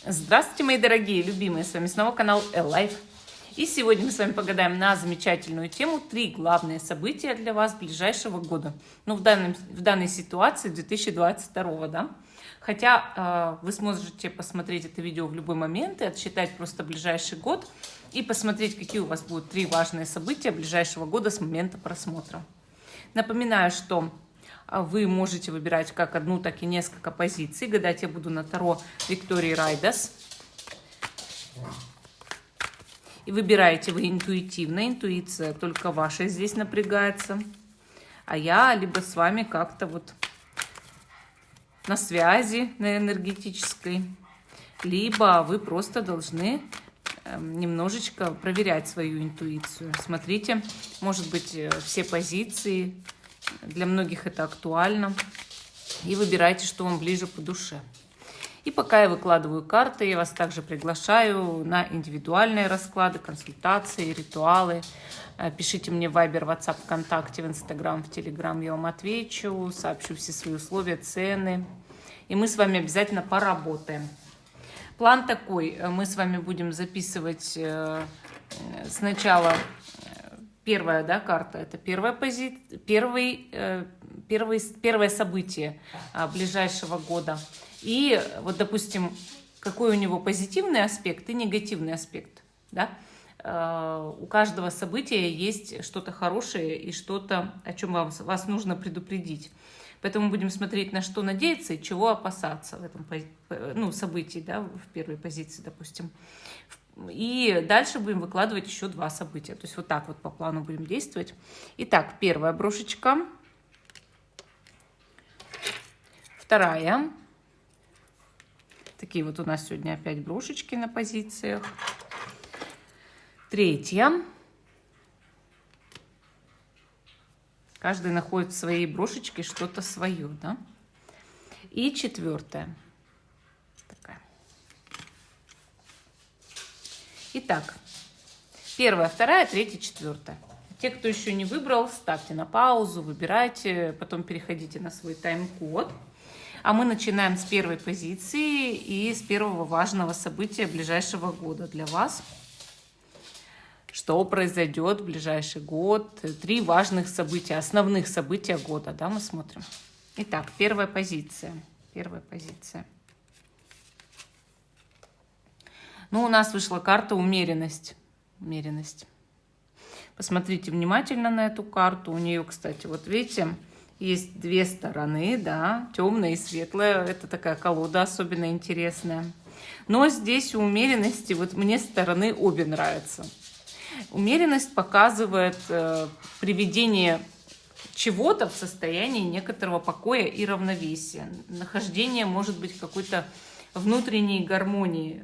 Здравствуйте, мои дорогие, любимые, с вами снова канал Life. И сегодня мы с вами погадаем на замечательную тему 3 главные события для вас ближайшего года. Ну, в данной ситуации 2022, да. Хотя вы сможете посмотреть это видео в любой момент и отсчитать просто ближайший год и посмотреть, какие у вас будут 3 важные события ближайшего года с момента просмотра. Напоминаю, что вы можете выбирать как одну, так и несколько позиций. Гадать я буду на Таро Виктории Райдас. И выбираете вы интуитивно. Интуиция только ваша здесь напрягается. А я либо с вами как-то вот на связи, на энергетической, либо вы просто должны немножечко проверять свою интуицию. Смотрите, может быть, все позиции. Для многих это актуально. И выбирайте, что вам ближе по душе. И пока я выкладываю карты, я вас также приглашаю на индивидуальные расклады, консультации, ритуалы. Пишите мне в Viber, WhatsApp, ВКонтакте, в Instagram, в Telegram. Я вам отвечу, сообщу все свои условия, цены. И мы с вами обязательно поработаем. План такой. Мы с вами будем записывать сначала... Первая, да, карта, это первое событие ближайшего года. И вот, допустим, какой у него позитивный аспект и негативный аспект, да? У каждого события есть что-то хорошее и что-то, о чем вас нужно предупредить. Поэтому будем смотреть, на что надеяться и чего опасаться в этом событии, да, в первой позиции, допустим. И дальше будем выкладывать еще 2 события. То есть вот так вот по плану будем действовать. Итак, первая брошечка. Вторая. Такие вот у нас сегодня опять брошечки на позициях. Третья. Каждый находит в своей брошечке что-то свое, да? И четвертая. Итак, первая, вторая, третья, четвертая. Те, кто еще не выбрал, ставьте на паузу, выбирайте, потом переходите на свой тайм-код. А мы начинаем с первой позиции и с первого важного события ближайшего года для вас. Что произойдет в ближайший год? 3 важных события, основных события года, да, мы смотрим. Итак, первая позиция. Первая позиция. Ну, у нас вышла карта умеренность. Умеренность. Посмотрите внимательно на эту карту. У нее, кстати, вот видите, есть 2 стороны, да, темная и светлая. Это такая колода особенно интересная. Но здесь у умеренности, вот мне стороны обе нравятся. Умеренность показывает приведение чего-то в состоянии некоторого покоя и равновесия. Нахождение, может быть, какой-то внутренней гармонии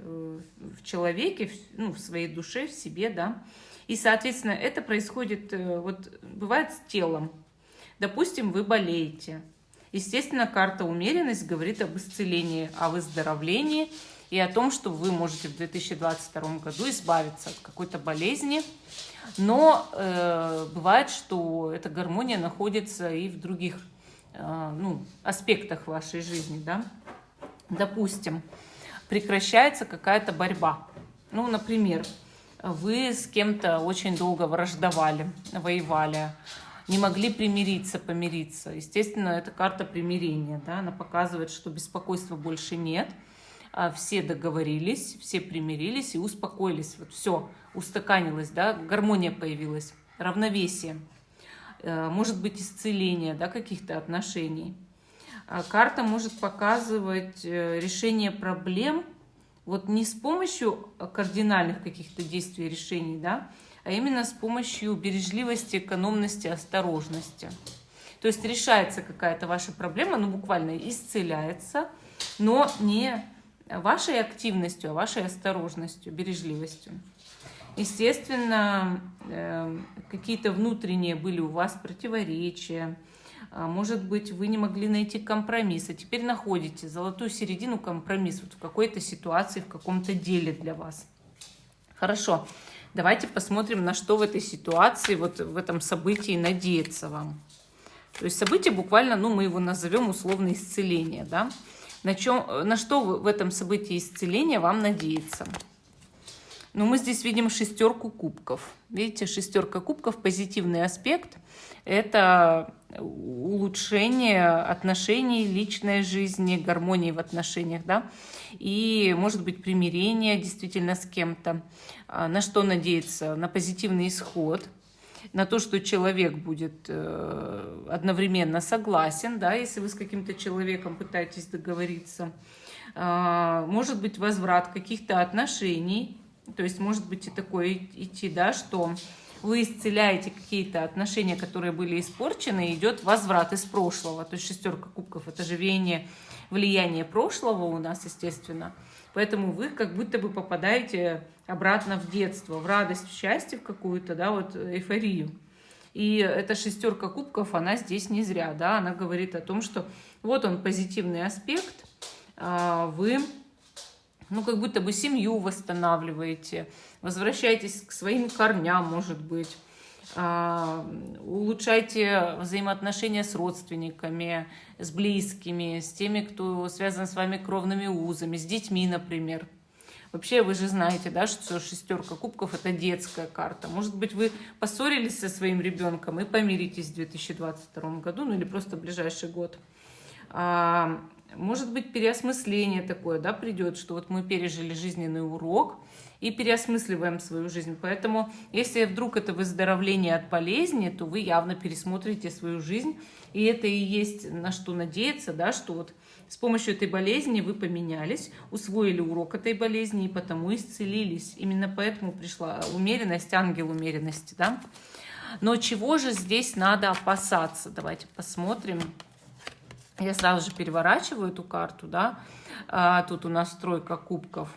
в человеке, в своей душе, в себе, да. И, соответственно, это происходит, вот, бывает с телом. Допустим, вы болеете. Естественно, карта умеренность говорит об исцелении, о выздоровлении и о том, что вы можете в 2022 году избавиться от какой-то болезни. Но бывает, что эта гармония находится и в других аспектах вашей жизни, да. Допустим, прекращается какая-то борьба. Ну, например, вы с кем-то очень долго враждовали, воевали, не могли помириться. Естественно, это карта примирения, да? Она показывает, что беспокойства больше нет. Все договорились, все примирились и успокоились. Вот все, устаканилось, да? Гармония появилась, равновесие. Может быть, исцеление, да, каких-то отношений. Карта может показывать решение проблем вот не с помощью кардинальных каких-то действий и решений, да, а именно с помощью бережливости, экономности, осторожности. То есть решается какая-то ваша проблема, ну буквально исцеляется, но не вашей активностью, а вашей осторожностью, бережливостью. Естественно, какие-то внутренние были у вас противоречия. Может быть, вы не могли найти компромисс, а теперь находите золотую середину, компромисс вот в какой-то ситуации, в каком-то деле для вас. Хорошо, давайте посмотрим, на что в этой ситуации, вот в этом событии надеяться вам. То есть событие буквально, мы его назовем условно исцеление, да. На что в этом событии исцеления вам надеяться? Ну, мы здесь видим шестерку кубков. Видите, шестерка кубков, позитивный аспект – это улучшение отношений, личной жизни, гармонии в отношениях, да, и, может быть, примирение действительно с кем-то. На что надеяться? На позитивный исход, на то, что человек будет одновременно согласен, да, если вы с каким-то человеком пытаетесь договориться. Может быть, возврат каких-то отношений. То есть может быть и такое идти, да, что вы исцеляете какие-то отношения, которые были испорчены, и идет возврат из прошлого. То есть шестерка кубков – это же влияние прошлого у нас, естественно. Поэтому вы как будто бы попадаете обратно в детство, в радость, в счастье, в какую-то, да, вот эйфорию. И эта шестерка кубков, она здесь не зря, да, она говорит о том, что вот он позитивный аспект, вы... Ну, как будто бы семью восстанавливаете, возвращаетесь к своим корням, может быть, улучшайте взаимоотношения с родственниками, с близкими, с теми, кто связан с вами кровными узами, с детьми, например. Вообще, вы же знаете, да, что шестерка кубков – это детская карта. Может быть, вы поссорились со своим ребенком и помиритесь в 2022 году, ну или просто в ближайший год. Может быть, переосмысление такое, да, придет, что вот мы пережили жизненный урок и переосмысливаем свою жизнь. Поэтому, если вдруг это выздоровление от болезни, то вы явно пересмотрите свою жизнь. И это и есть на что надеяться, да, что вот с помощью этой болезни вы поменялись, усвоили урок этой болезни и потому исцелились. Именно поэтому пришла умеренность, ангел умеренности, да. Но чего же здесь надо опасаться? Давайте посмотрим. Я сразу же переворачиваю эту карту, да, тут у нас тройка кубков.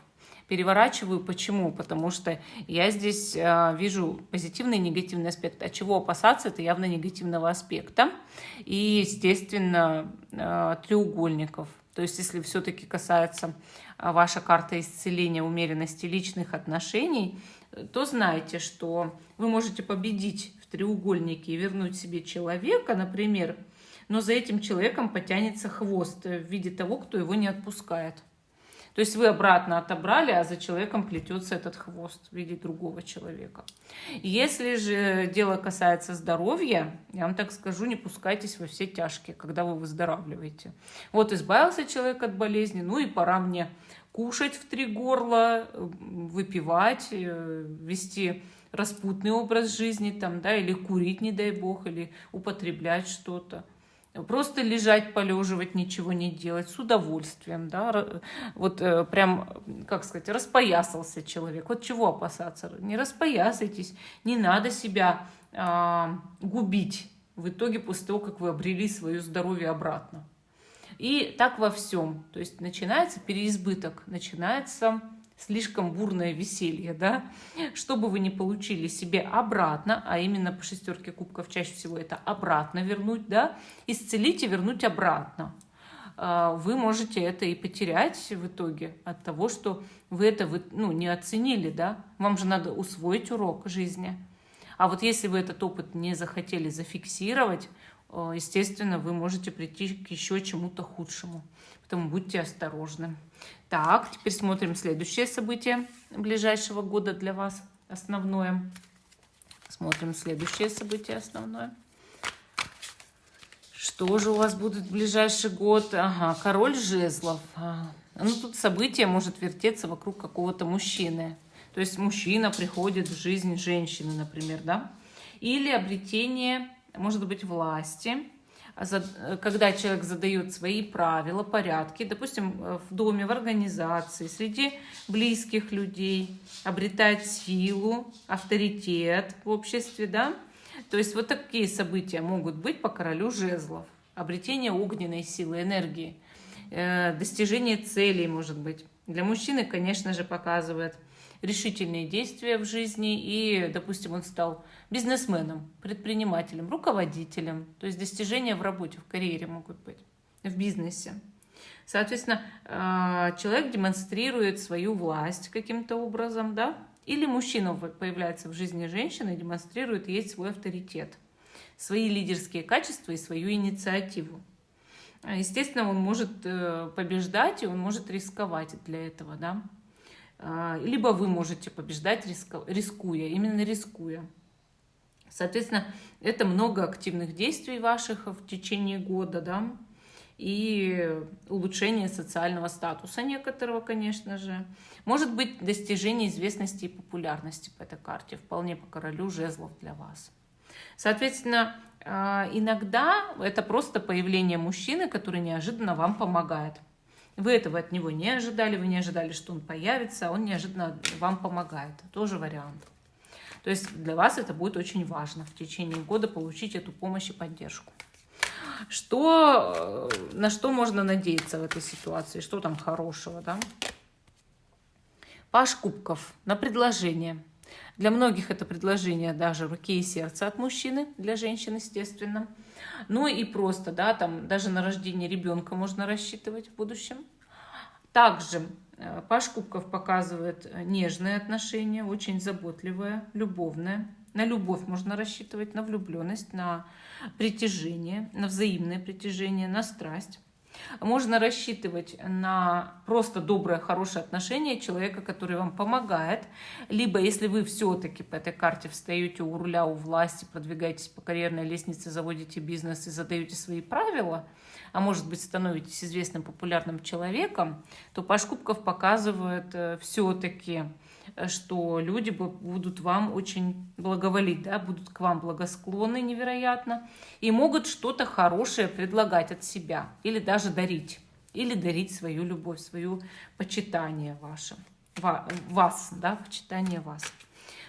Переворачиваю, почему? Потому что я здесь вижу позитивный и негативный аспект. А чего опасаться? Это явно негативного аспекта. И, естественно, треугольников. То есть, если все-таки касается ваша карта исцеления, умеренности личных отношений, то знайте, что вы можете победить в треугольнике и вернуть себе человека, например, но за этим человеком потянется хвост в виде того, кто его не отпускает. То есть вы обратно отобрали, а за человеком плетется этот хвост в виде другого человека. Если же дело касается здоровья, я вам так скажу, не пускайтесь во все тяжкие, когда вы выздоравливаете. Вот избавился человек от болезни, ну и пора мне кушать в 3 горла, выпивать, вести распутный образ жизни, там, да, или курить, не дай бог, или употреблять что-то. Просто лежать, полеживать, ничего не делать, с удовольствием, да, вот прям, как сказать, распоясался человек. Вот чего опасаться? Не распоясайтесь, не надо себя губить в итоге после того, как вы обрели свое здоровье обратно. И так во всем, то есть начинается переизбыток, начинается слишком бурное веселье, да, чтобы вы не получили себе обратно, а именно по шестерке кубков чаще всего это обратно вернуть, да, исцелить и вернуть обратно. Вы можете это и потерять в итоге от того, что вы это не оценили, да, вам же надо усвоить урок жизни. А вот если вы этот опыт не захотели зафиксировать, естественно, вы можете прийти к еще чему-то худшему. Поэтому будьте осторожны. Так, теперь смотрим следующее событие ближайшего года для вас, основное. Смотрим следующее событие основное. Что же у вас будет в ближайший год? Ага, король жезлов. Ну, тут событие может вертеться вокруг какого-то мужчины. То есть мужчина приходит в жизнь женщины, например, да? Или обретение, может быть, власти. Когда человек задает свои правила, порядки, допустим, в доме, в организации, среди близких людей, обретает силу, авторитет в обществе, да? То есть вот такие события могут быть по королю жезлов. Обретение огненной силы, энергии, достижение целей, может быть. Для мужчины, конечно же, показывает решительные действия в жизни, и, допустим, он стал бизнесменом, предпринимателем, руководителем, то есть достижения в работе, в карьере могут быть, в бизнесе. Соответственно, человек демонстрирует свою власть каким-то образом, да, или мужчина появляется в жизни женщины и демонстрирует ей свой авторитет, свои лидерские качества и свою инициативу. естественно, он может побеждать, и он может рисковать для этого, да. Либо вы можете побеждать, рискуя, именно рискуя. Соответственно, это много активных действий ваших в течение года, да, и улучшение социального статуса некоторого, конечно же. Может быть, достижение известности и популярности по этой карте, вполне по королю жезлов для вас. Соответственно, иногда это просто появление мужчины, который неожиданно вам помогает. Вы этого от него не ожидали, вы не ожидали, что он появится, а он неожиданно вам помогает. Тоже вариант. То есть для вас это будет очень важно в течение года получить эту помощь и поддержку. На что можно надеяться в этой ситуации? Что там хорошего, да? Паж кубков на предложение. Для многих это предложение даже руки и сердца от мужчины, для женщин, естественно. Ну и просто, да, там даже на рождение ребенка можно рассчитывать в будущем. Также паж кубков показывает нежные отношения, очень заботливое, любовное. На любовь можно рассчитывать, на влюбленность, на притяжение, на взаимное притяжение, на страсть. Можно рассчитывать на просто доброе, хорошее отношение человека, который вам помогает. Либо, если вы все-таки по этой карте встаете у руля, у власти, продвигаетесь по карьерной лестнице, заводите бизнес и задаете свои правила, а может быть, становитесь известным, популярным человеком, то паж кубков показывает все-таки, что люди будут вам очень благоволить, да, будут к вам благосклонны невероятно и могут что-то хорошее предлагать от себя или даже дарить, или дарить свою любовь, свое почитание вас, да, почитание вас.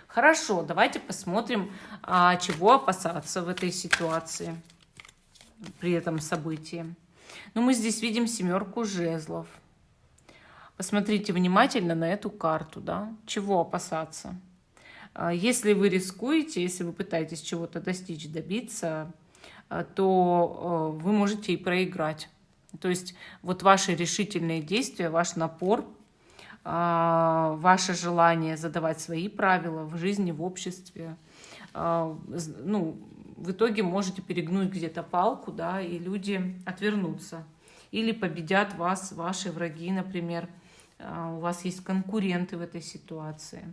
Хорошо, давайте посмотрим, чего опасаться в этой ситуации, при этом событии. Ну, мы здесь видим 7 жезлов. Посмотрите внимательно на эту карту, да, чего опасаться. Если вы рискуете, если вы пытаетесь чего-то достичь, добиться, то вы можете и проиграть. То есть вот ваши решительные действия, ваш напор, ваше желание задавать свои правила в жизни, в обществе, ну, в итоге можете перегнуть где-то палку, да, и люди отвернутся. Или победят вас ваши враги, например, у вас есть конкуренты в этой ситуации.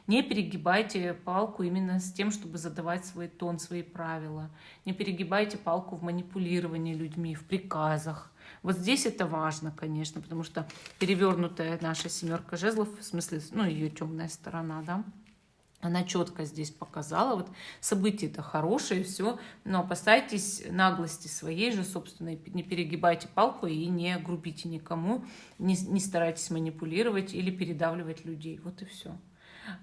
Не перегибайте палку именно с тем, чтобы задавать свой тон, свои правила. Не перегибайте палку в манипулировании людьми, в приказах. Вот здесь это важно, конечно, потому что перевернутая наша 7 жезлов, в смысле, ну, ее темная сторона, да, она четко здесь показала, вот события-то хорошие, все, но опасайтесь наглости своей же собственной, не перегибайте палку и не грубите никому, не старайтесь манипулировать или передавливать людей, вот и все.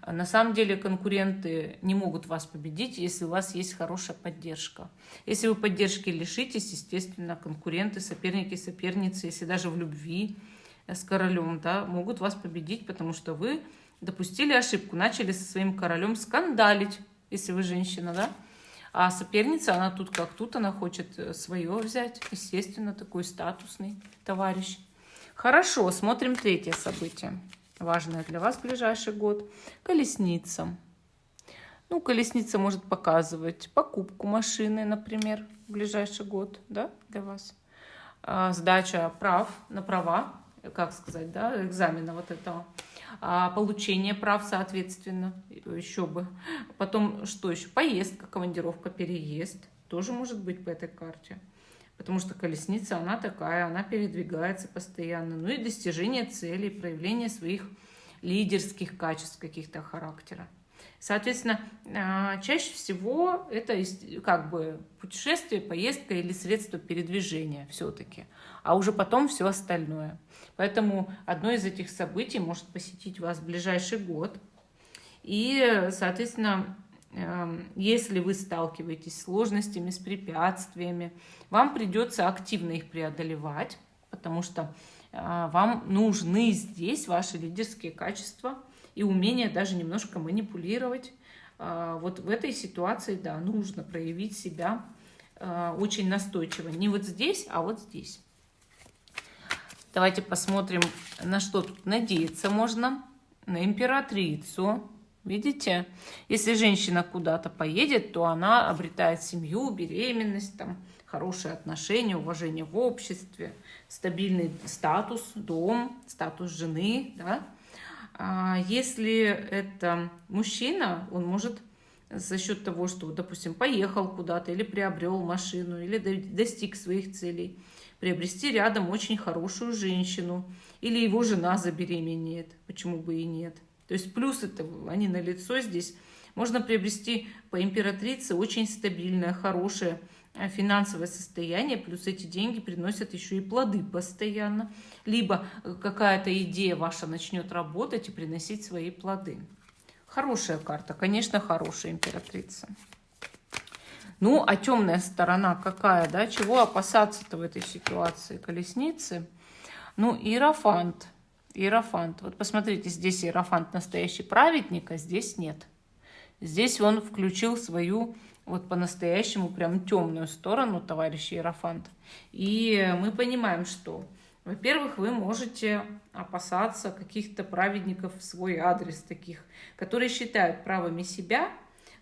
На самом деле конкуренты не могут вас победить, если у вас есть хорошая поддержка. Если вы поддержки лишитесь, естественно, конкуренты, соперники, соперницы, если даже в любви с королем, да, могут вас победить, потому что вы допустили ошибку, начали со своим королем скандалить, если вы женщина, да? А соперница, она тут как тут, она хочет свое взять, естественно, такой статусный товарищ. Хорошо, смотрим 3 событие, важное для вас в ближайший год. Колесница. Ну, колесница может показывать покупку машины, например, в ближайший год, да, для вас. Сдача прав на права, как сказать, да, экзамена вот этого. Получение прав, соответственно, еще бы. Потом, что еще? Поездка, командировка, переезд. Тоже может быть по этой карте. Потому что колесница, она такая, она передвигается постоянно. Ну и достижение целей, проявление своих лидерских качеств каких-то характера. Соответственно, чаще всего это как бы путешествие, поездка или средство передвижения все-таки, а уже потом все остальное. Поэтому одно из этих событий может посетить вас в ближайший год. И, соответственно, если вы сталкиваетесь с сложностями, с препятствиями, вам придется активно их преодолевать, потому что вам нужны здесь ваши лидерские качества и умение даже немножко манипулировать. Вот в этой ситуации, да, нужно проявить себя очень настойчиво. Не вот здесь, а вот здесь. Давайте посмотрим, на что тут надеяться можно. На императрицу. Видите? Если женщина куда-то поедет, то она обретает семью, беременность, там, хорошие отношения, уважение в обществе, стабильный статус, дом, статус жены, да. Если это мужчина, он может за счет того, что, допустим, поехал куда-то или приобрел машину, или достиг своих целей, приобрести рядом очень хорошую женщину, или его жена забеременеет, почему бы и нет. То есть плюсы-то, они налицо здесь. Можно приобрести по императрице очень стабильное, хорошее финансовое состояние, плюс эти деньги приносят еще и плоды постоянно. Либо какая-то идея ваша начнет работать и приносить свои плоды. Хорошая карта, конечно, хорошая императрица. Ну, а темная сторона какая, да? Чего опасаться-то в этой ситуации? Колесницы. Ну, иерофант. Иерофант. Вот посмотрите, здесь иерофант настоящий праведник, а здесь нет. Здесь он включил свою вот по-настоящему прям темную сторону, товарищ иерофант. И мы понимаем, что, во-первых, вы можете опасаться каких-то праведников в свой адрес таких, которые считают правыми себя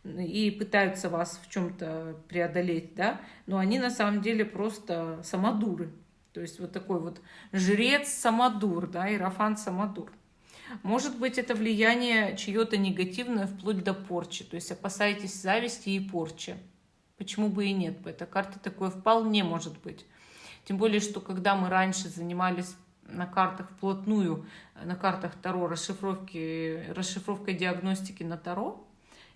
и пытаются вас в чем-то преодолеть, да, но они на самом деле просто самодуры. То есть вот такой вот жрец-самодур, да, иерофант-самодур. Может быть, это влияние чье-то негативное, вплоть до порчи. То есть опасаетесь зависти и порчи. Почему бы и нет? По этой карте такое вполне может быть. Тем более, что когда мы раньше занимались на картах вплотную, на картах Таро, расшифровкой диагностики на Таро,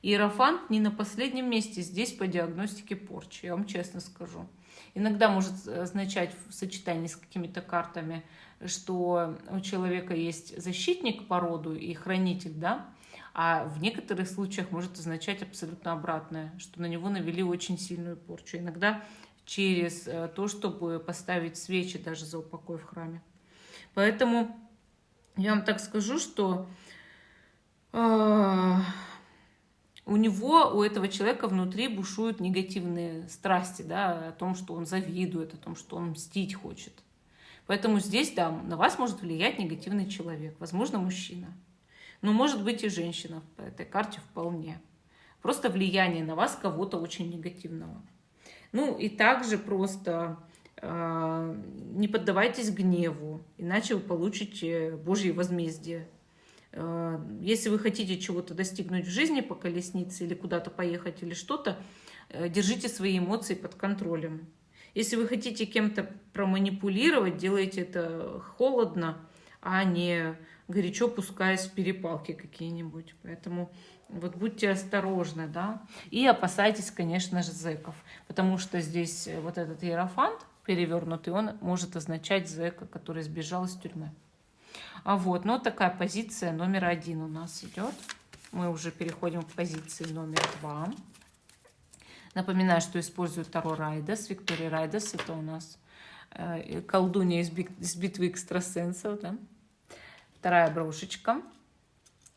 иерофант не на последнем месте здесь по диагностике порчи, я вам честно скажу. Иногда может означать в сочетании с какими-то картами, что у человека есть защитник по роду и хранитель, да, а в некоторых случаях может означать абсолютно обратное, что на него навели очень сильную порчу. Иногда через то, чтобы поставить свечи даже за упокой в храме. Поэтому я вам так скажу, что у этого человека внутри бушуют негативные страсти, да, о том, что он завидует, о том, что он мстить хочет. Поэтому здесь, да, на вас может влиять негативный человек, возможно, мужчина. Но может быть и женщина по этой карте вполне. Просто влияние на вас кого-то очень негативного. Ну и также просто не поддавайтесь гневу, иначе вы получите Божье возмездие. Если вы хотите чего-то достигнуть в жизни по колеснице или куда-то поехать или что-то, держите свои эмоции под контролем. Если вы хотите кем-то проманипулировать, делайте это холодно, а не горячо пускаясь в перепалки какие-нибудь. Поэтому вот будьте осторожны, да. И опасайтесь, конечно же, зэков, потому что здесь вот этот иерофант перевернутый, он может означать зэка, который сбежал из тюрьмы. Вот, но такая позиция номер 1 у нас идет. Мы уже переходим к позиции номер 2. Напоминаю, что использую Таро Райдас. Виктория Райдас — это у нас колдунья из битвы экстрасенсов. Да? Вторая брошечка.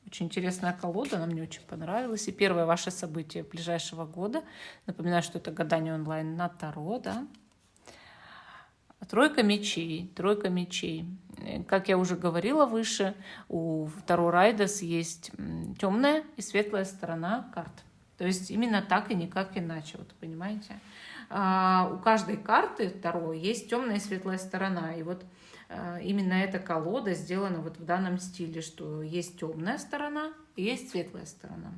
Очень интересная колода, она мне очень понравилась. И первое ваше событие ближайшего года. Напоминаю, что это гадание онлайн на Таро. Да? Тройка мечей. Тройка мечей. Как я уже говорила выше, у Таро Райдас есть темная и светлая сторона карт. То есть именно так и никак иначе, вот понимаете. У каждой карты Таро есть темная и светлая сторона. И вот именно эта колода сделана вот в данном стиле, что есть темная сторона и есть светлая сторона.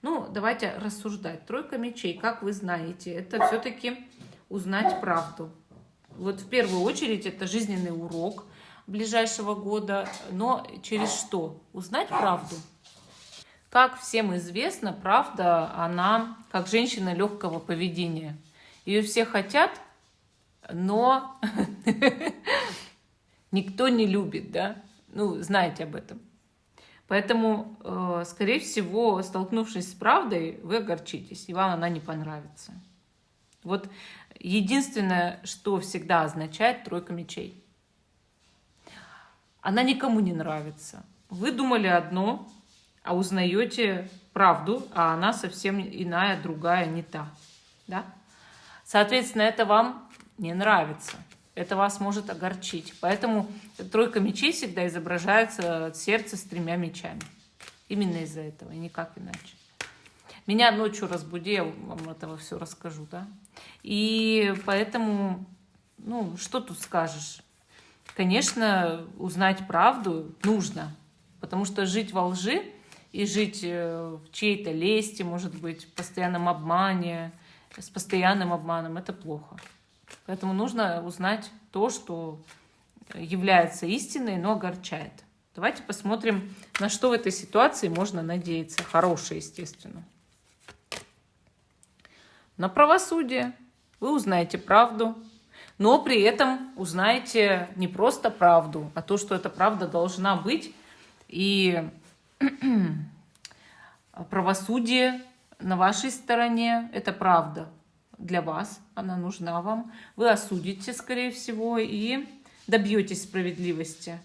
Ну, давайте рассуждать. Тройка мечей, как вы знаете, это все-таки узнать правду. Вот в первую очередь это жизненный урок ближайшего года, но через что? Узнать правду. Как всем известно, правда, она как женщина легкого поведения. Ее все хотят, но никто не любит, да? Ну, знаете об этом. Поэтому, скорее всего, столкнувшись с правдой, вы огорчитесь, и вам она не понравится. Вот единственное, что всегда означает тройка мечей. Она никому не нравится. Вы думали одно, а узнаете правду, а она совсем иная, другая, не та. Да? Соответственно, это вам не нравится. Это вас может огорчить. Поэтому тройка мечей всегда изображается сердце с 3 мечами. Именно из-за этого, и никак иначе. Меня ночью разбуди, я вам этого все расскажу, да. И поэтому, ну, что тут скажешь? Конечно, узнать правду нужно, потому что жить во лжи и жить в чьей-то лести, может быть, в постоянном обмане, с постоянным обманом, это плохо. Поэтому нужно узнать то, что является истиной, но огорчает. Давайте посмотрим, на что в этой ситуации можно надеяться. Хорошее, естественно. На правосудие. Вы узнаете правду, но при этом узнаете не просто правду, а то, что эта правда должна быть. И правосудие на вашей стороне – это правда для вас, она нужна вам. Вы осудите, скорее всего, и добьетесь справедливости.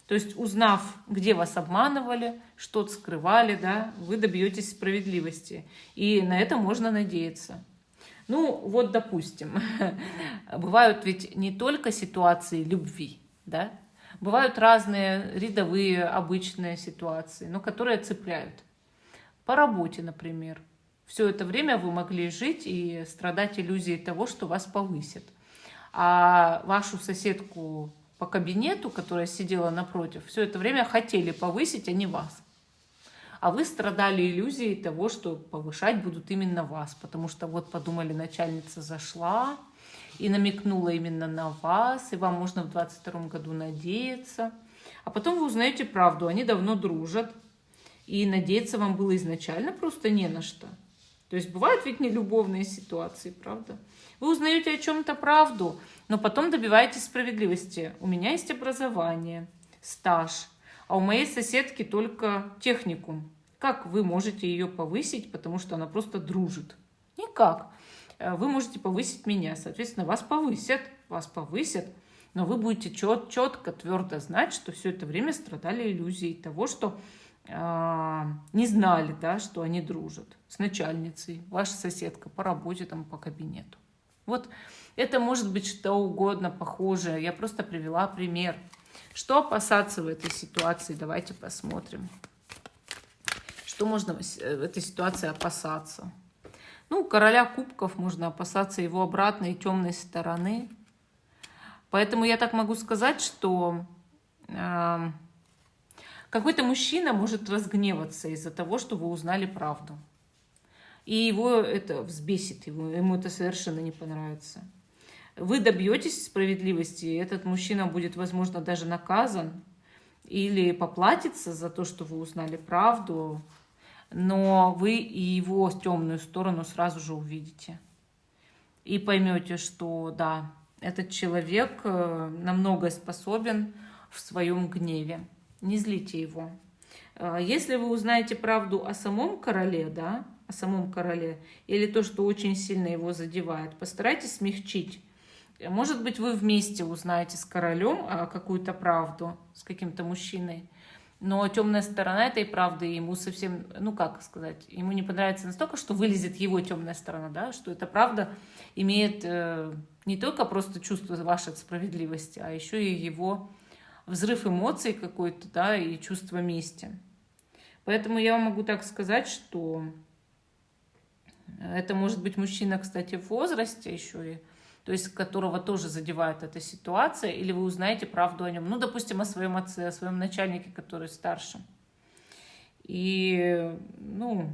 То есть, узнав, где вас обманывали, что-то скрывали, да, вы добьетесь справедливости. И на это можно надеяться. Ну, вот, допустим, бывают ведь не только ситуации любви, да, бывают разные рядовые, обычные ситуации, но которые цепляют. По работе, например. Все это время вы могли жить и страдать иллюзией того, что вас повысят. А вашу соседку по кабинету, которая сидела напротив, все это время хотели повысить, а не вас. А вы страдали иллюзией того, что повышать будут именно вас, потому что вот подумали, начальница зашла и намекнула именно на вас, и вам можно в 2022 году надеяться. А потом вы узнаете правду, они давно дружат, и надеяться вам было изначально просто не на что. То есть бывают ведь нелюбовные ситуации, правда? Вы узнаете о чем-то правду, но потом добиваетесь справедливости. У меня есть образование, стаж, а у моей соседки только техникум. Как вы можете ее повысить, потому что она просто дружит? Никак. Вы можете повысить меня, соответственно, вас повысят, но вы будете четко, твердо знать, что все это время страдали иллюзией того, что не знали, да, что они дружат с начальницей, ваша соседка по работе, там, по кабинету. Вот это может быть что угодно похожее. Я просто привела пример. Что опасаться в этой ситуации? Давайте посмотрим. Что можно в этой ситуации опасаться? Ну, короля кубков можно опасаться его обратной темной стороны. Поэтому я так могу сказать, что какой-то мужчина может разгневаться из-за того, что вы узнали правду. И его это взбесит, ему это совершенно не понравится. Вы добьетесь справедливости, и этот мужчина будет, возможно, даже наказан или поплатится за то, что вы узнали правду, но вы и его темную сторону сразу же увидите. И поймете, что да, этот человек на многое способен в своем гневе. Не злите его. Если вы узнаете правду о самом короле, да, о самом короле, или то, что очень сильно его задевает, постарайтесь смягчить. Может быть, вы вместе узнаете с королем какую-то правду, с каким-то мужчиной, но темная сторона этой правды ему совсем, ну как сказать, ему не понравится настолько, что вылезет его темная сторона, да, что эта правда имеет не только просто чувство вашей справедливости, а еще и его взрыв эмоций какой-то, да, и чувство мести. Поэтому я вам могу так сказать, что это может быть мужчина, кстати, в возрасте еще и, то есть которого тоже задевает эта ситуация, или вы узнаете правду о нем, ну, допустим, о своем отце, о своем начальнике, который старше. И, ну,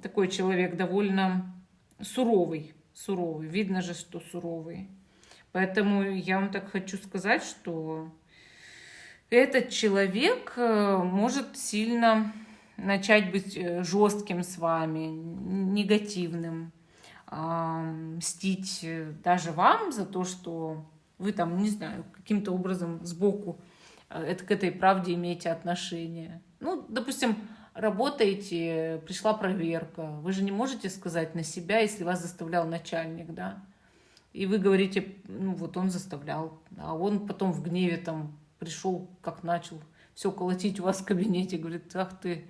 такой человек довольно суровый, видно же, что суровый. Поэтому я вам так хочу сказать, что этот человек может сильно начать быть жестким с вами, негативным, мстить даже вам за то, что вы там, не знаю, каким-то образом сбоку к этой правде имеете отношение. Ну, допустим, работаете, пришла проверка, вы же не можете сказать на себя, если вас заставлял начальник, да, и вы говорите, ну вот он заставлял, а он потом в гневе там пришел, как начал все колотить у вас в кабинете, говорит, ах ты,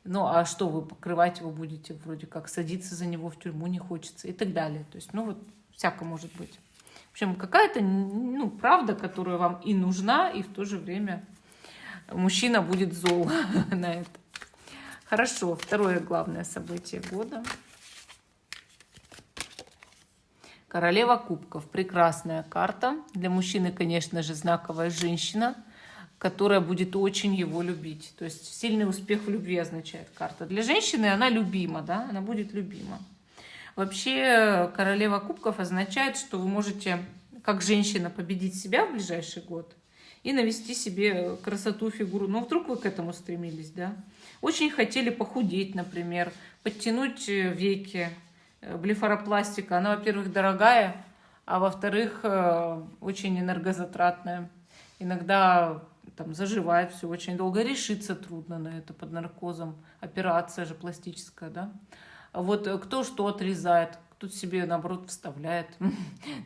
ну а что, вы покрывать его будете, вроде как садиться за него в тюрьму не хочется и так далее. То есть, ну вот, всяко может быть. В общем, какая-то, ну, правда, которая вам и нужна, и в то же время мужчина будет зол на это. Хорошо, второе главное событие года. Королева кубков. Прекрасная карта. Для мужчины, конечно же, знаковая женщина, которая будет очень его любить. То есть сильный успех в любви означает карта. Для женщины она любима, да, она будет любима. Вообще королева кубков означает, что вы можете, как женщина, победить себя в ближайший год и навести себе красоту, фигуру. Но вдруг вы к этому стремились, да? Очень хотели похудеть, например, подтянуть веки. Блефаропластика, она, во-первых, дорогая, а во-вторых, очень энергозатратная. Иногда там заживает все очень долго, решиться трудно на это под наркозом. Операция же пластическая, да? Вот кто что отрезает, кто себе, наоборот, вставляет,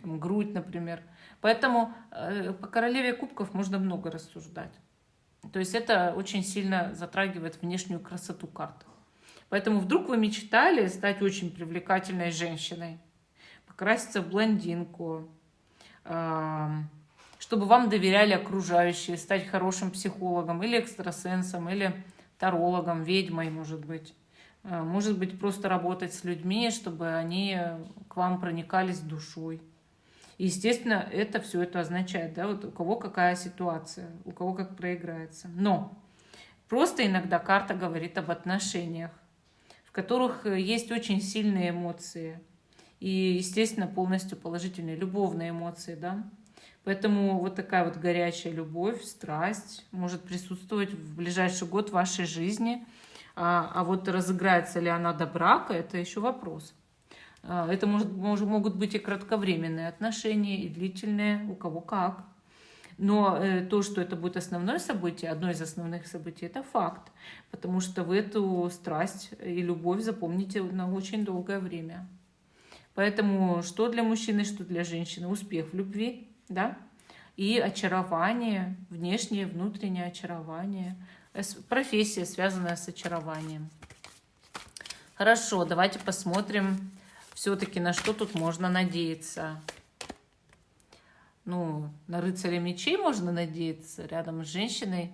грудь, например. Поэтому по королеве кубков можно много рассуждать. То есть это очень сильно затрагивает внешнюю красоту карты. Поэтому вдруг вы мечтали стать очень привлекательной женщиной, покраситься в блондинку, чтобы вам доверяли окружающие, стать хорошим психологом или экстрасенсом, или тарологом, ведьмой, может быть. Может быть, просто работать с людьми, чтобы они к вам проникались душой. И, естественно, это все это означает, да, вот у кого какая ситуация, у кого как проиграется. Но просто иногда карта говорит об отношениях, в которых есть очень сильные эмоции. И, естественно, полностью положительные, любовные эмоции, да. Поэтому вот такая вот горячая любовь, страсть может присутствовать в ближайший год в вашей жизни. А вот разыграется ли она до брака, это еще вопрос. Это могут быть и кратковременные отношения, и длительные, у кого как. Но то, что это будет основное событие, одно из основных событий, это факт. Потому что вы эту страсть и любовь запомните на очень долгое время. Поэтому что для мужчины, что для женщины? Успех в любви, да? И очарование, внешнее, внутреннее очарование. Профессия, связанная с очарованием. Хорошо, давайте посмотрим все-таки, на что тут можно надеяться. Ну, на рыцаря мечей можно надеяться. Рядом с женщиной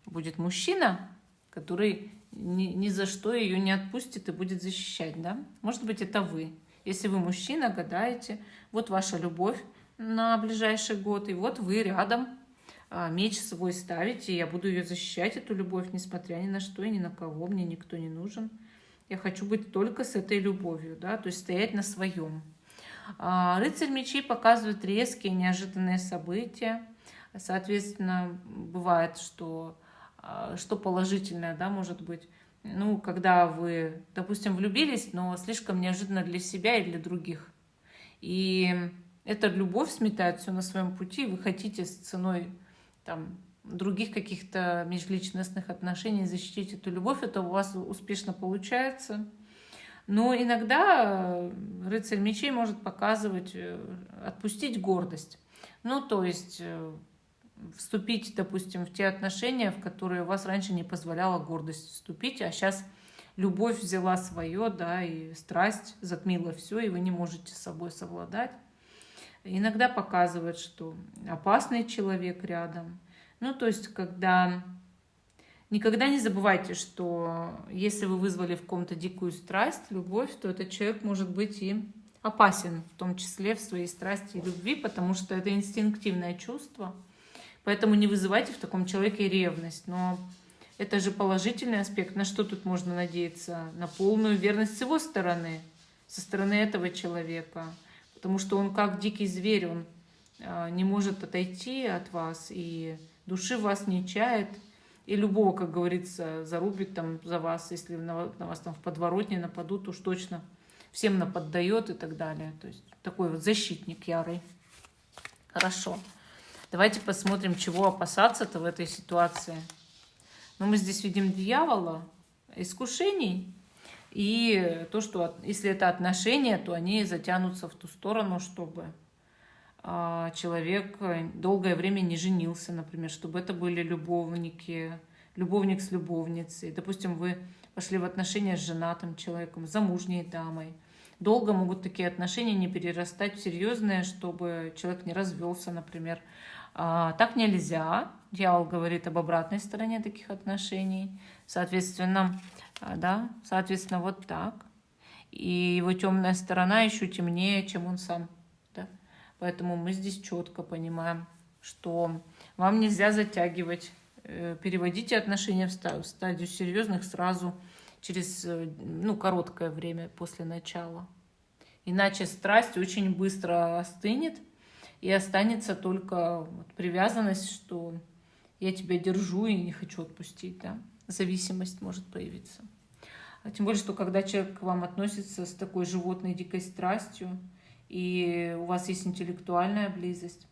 будет мужчина, который ни за что ее не отпустит и будет защищать, да? Может быть, это вы. Если вы мужчина, гадаете, вот ваша любовь на ближайший год, и вот вы рядом меч свой ставите, и я буду ее защищать, эту любовь, несмотря ни на что и ни на кого, мне никто не нужен. Я хочу быть только с этой любовью, да, то есть стоять на своем. Рыцарь мечей показывает резкие, неожиданные события. Соответственно, бывает, что положительное, да, может быть. Ну, когда вы, допустим, влюбились, но слишком неожиданно для себя и для других. И эта любовь сметает все на своем пути, и вы хотите с ценой там, других каких-то межличностных отношений защитить эту любовь, это у вас успешно получается. Но иногда рыцарь мечей может показывать, отпустить гордость. Ну, то есть вступить, допустим, в те отношения, в которые у вас раньше не позволяла гордость вступить, а сейчас любовь взяла свое, да, и страсть затмила все, и вы не можете с собой совладать. Иногда показывает, что опасный человек рядом. Ну, то есть, когда... Никогда не забывайте, что если вы вызвали в ком-то дикую страсть, любовь, то этот человек может быть и опасен, в том числе в своей страсти и любви, потому что это инстинктивное чувство. Поэтому не вызывайте в таком человеке ревность. Но это же положительный аспект. На что тут можно надеяться? На полную верность с его стороны, со стороны этого человека. Потому что он как дикий зверь, он не может отойти от вас, и души вас не чает. И любого, как говорится, зарубит там за вас, если на вас там в подворотне нападут, уж точно всем наподдает и так далее. То есть такой вот защитник ярый. Хорошо. Давайте посмотрим, чего опасаться-то в этой ситуации. Ну, мы здесь видим дьявола, искушений. И то, что если это отношения, то они затянутся в ту сторону, чтобы человек долгое время не женился, например, чтобы это были любовники, любовник с любовницей. Допустим, вы пошли в отношения с женатым человеком, с замужней дамой. Долго могут такие отношения не перерастать в серьезные, чтобы человек не развелся, например. Так нельзя. Дьявол говорит об обратной стороне таких отношений. Соответственно, Да, соответственно, вот так. И его темная сторона еще темнее, чем он сам. Да? Поэтому мы здесь четко понимаем, что вам нельзя затягивать. Переводите отношения в стадию серьезных сразу через короткое время после начала. Иначе страсть очень быстро остынет, и останется только привязанность, что я тебя держу и не хочу отпустить. Да? Зависимость может появиться. А тем более, что когда человек к вам относится с такой животной дикой страстью, и у вас есть интеллектуальная близость,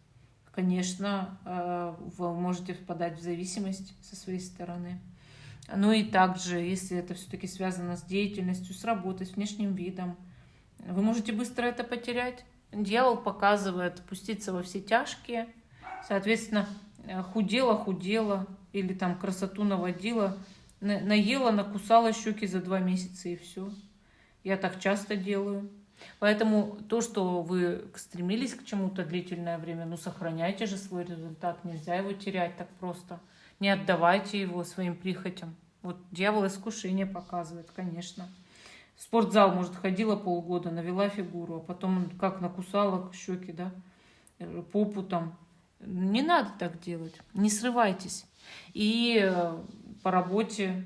конечно, вы можете впадать в зависимость со своей стороны. Ну и также, если это все-таки связано с деятельностью, с работой, с внешним видом, вы можете быстро это потерять. Дьявол показывает пуститься во все тяжкие, соответственно, худела, или там красоту наводила, наела, накусала щеки за 2 месяца и все. Я так часто делаю. Поэтому то, что вы стремились к чему-то длительное время, сохраняйте же свой результат, нельзя его терять так просто. Не отдавайте его своим прихотям. Вот дьявол искушение показывает, конечно. В спортзал, может, ходила полгода, навела фигуру, а потом как накусала щеки, да, попу там. Не надо так делать, не срывайтесь. И по работе,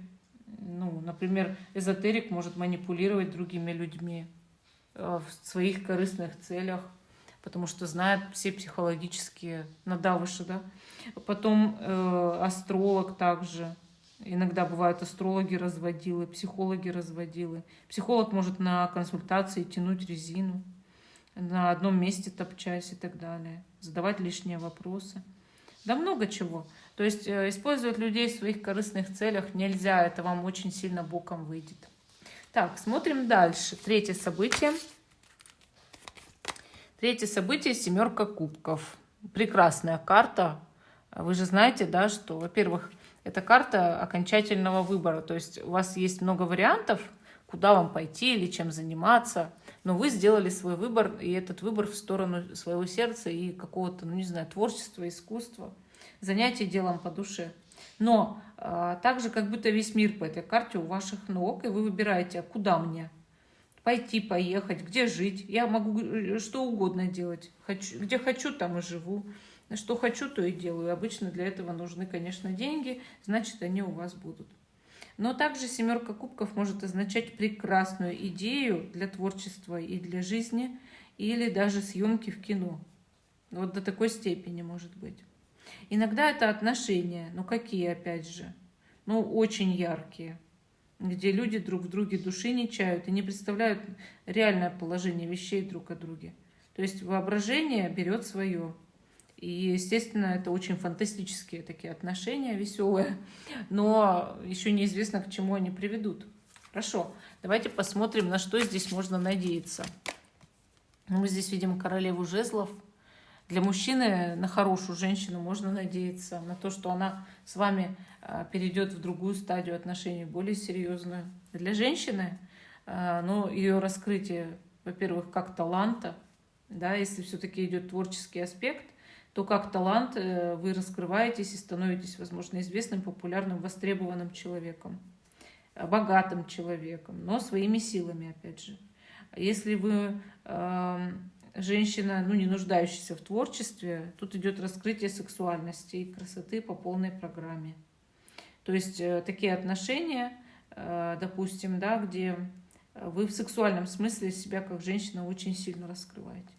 например, эзотерик может манипулировать другими людьми в своих корыстных целях, потому что знает все психологические надавыши, да. Потом астролог также. Иногда бывают астрологи-разводилы, психологи-разводилы. Психолог может на консультации тянуть резину, на одном месте топчась и так далее, задавать лишние вопросы. Да много чего. То есть использовать людей в своих корыстных целях нельзя, это вам очень сильно боком выйдет. Так, смотрим дальше. Третье событие. Третье событие — 7 кубков. Прекрасная карта. Вы же знаете, да, что, во-первых, это карта окончательного выбора. То есть у вас есть много вариантов, куда вам пойти или чем заниматься, но вы сделали свой выбор, и этот выбор в сторону своего сердца и какого-то, творчества, искусства, занятий делом по душе. Но также как будто весь мир по этой карте у ваших ног, и вы выбираете, куда мне пойти, поехать, где жить. Я могу что угодно делать. Где хочу, там и живу. Что хочу, то и делаю. Обычно для этого нужны, конечно, деньги, значит, они у вас будут. Но также 7 кубков может означать прекрасную идею для творчества и для жизни, или даже съемки в кино. Вот до такой степени может быть. Иногда это отношения, какие, опять же, очень яркие, где люди друг в друге души не чают и не представляют реальное положение вещей друг о друге. То есть воображение берет свое. И, естественно, это очень фантастические такие отношения, веселые, но еще неизвестно, к чему они приведут. Хорошо, давайте посмотрим, на что здесь можно надеяться. Мы здесь видим королеву жезлов. Для мужчины на хорошую женщину можно надеяться, на то, что она с вами перейдет в другую стадию отношений, более серьезную. Для женщины, ее раскрытие, во-первых, как таланта, да, если все-таки идет творческий аспект, то как талант вы раскрываетесь и становитесь, возможно, известным, популярным, востребованным человеком, богатым человеком, но своими силами, опять же. Если вы женщина, не нуждающаяся в творчестве, тут идет раскрытие сексуальности и красоты по полной программе. То есть такие отношения, допустим, да, где вы в сексуальном смысле себя как женщина очень сильно раскрываете.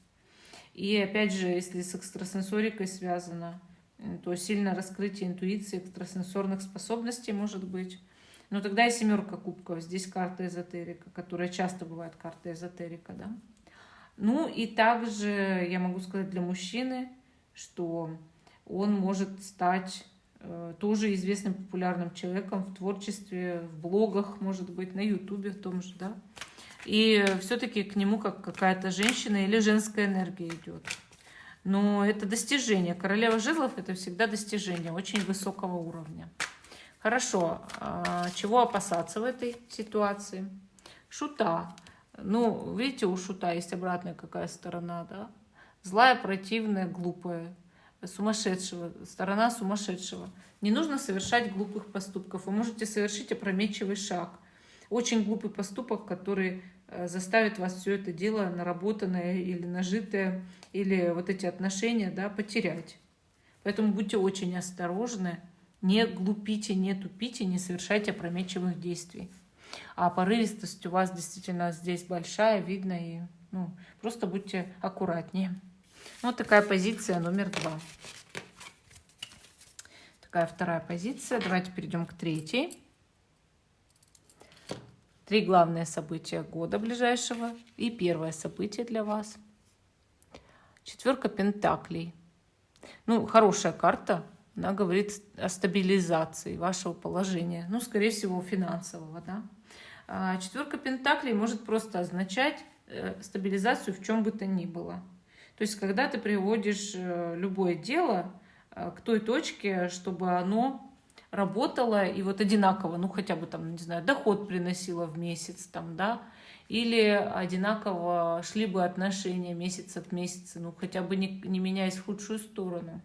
И опять же, если с экстрасенсорикой связано, то сильное раскрытие интуиции, экстрасенсорных способностей может быть. Но тогда и 7 кубков. Здесь карта эзотерика, которая часто бывает карта эзотерика, да. И также я могу сказать для мужчины, что он может стать тоже известным популярным человеком в творчестве, в блогах, может быть, на Ютубе в том же, да. И все-таки к нему как какая-то женщина или женская энергия идет. Но это достижение. Королева жезлов — это всегда достижение очень высокого уровня. Хорошо. Чего опасаться в этой ситуации? Шута. Видите, у шута есть обратная какая сторона, да? Злая, противная, глупая. Сумасшедшего. Сторона сумасшедшего. Не нужно совершать глупых поступков. Вы можете совершить опрометчивый шаг. очень глупый поступок, который заставит вас все это дело, наработанное или нажитое, или вот эти отношения, да, потерять. Поэтому будьте очень осторожны, не глупите, не тупите, не совершайте опрометчивых действий. А порывистость у вас действительно здесь большая, видно, и просто будьте аккуратнее. Вот такая позиция номер 2. Такая вторая позиция. Давайте перейдем к третьей. 3 главные события года ближайшего. И первое событие для вас. 4 пентаклей. Хорошая карта. Она говорит о стабилизации вашего положения. Скорее всего, финансового, да. 4 пентаклей может просто означать стабилизацию в чем бы то ни было. То есть, когда ты приводишь любое дело к той точке, чтобы оно работало и вот одинаково, хотя бы там, не знаю, доход приносило в месяц, там, да, или одинаково шли бы отношения месяц от месяца, хотя бы не меняясь в худшую сторону.